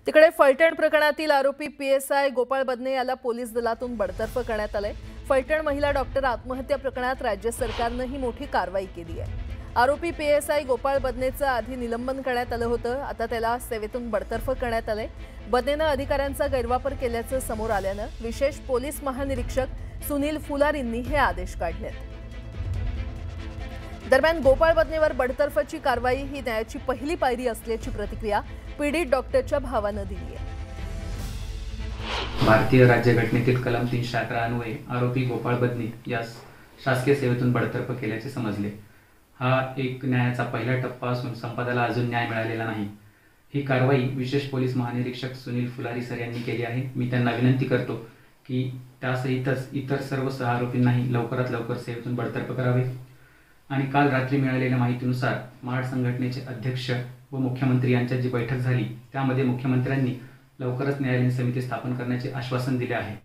तिकडे फलटण प्रकरणातील आरोपी पीएसआय गोपाळ बदने याला पोलीस दलातून बडतर्फ करण्यात आले। फलटण महिला डॉक्टर आत्महत्या प्रकरणात राज्य सरकारने ही मोठी कारवाई केली आहे। आरोपी पीएसआय गोपाळ बदनेचं आधी निलंबन करण्यात आलं होतं, आता त्याला सेवेतून बडतर्फ करण्यात आले। बदनेनं अधिकाऱ्यांचा गैरवापर केल्याचं समोर आल्यानं विशेष पोलीस महानिरीक्षक सुनील फुलारींनी हे आदेश काढलेत। दरम्यान गोपाळ बदनेवर बडतर्फची कारवाई ही न्यायाची पहिली पायरी असल्याची प्रतिक्रिया पीडित डॉक्टरच्या भावानं दिली आहे। भारतीय राज्यघटनेतील कलम 311 अन्वये आरोपी गोपाळ बदने यास शासकीय सेवेतून बडतर्फ केल्याचे समजले। हा एक न्यायाचा पहिला टप्पा असून संपादकाला अजून न्याय मिळालेला नाही। ही कारवाई विशेष पोलीस महानिरीक्षक सुनील फुलारी सर यांनी केली आहे। मी त्यांना विनंती करतो की त्यासहितच इतर सर्व सहआरोपींनाही लवकरात लवकर सेवेतून बडतर्फ करावे। आणि काल रात्री मिळालेल्या माहितीनुसार महाड संघटनेचे अध्यक्ष व मुख्यमंत्री यांच्यात जी बैठक झाली त्यामध्ये मुख्यमंत्र्यांनी लवकरच न्यायालयीन समिती स्थापन करण्याचे आश्वासन दिले आहे।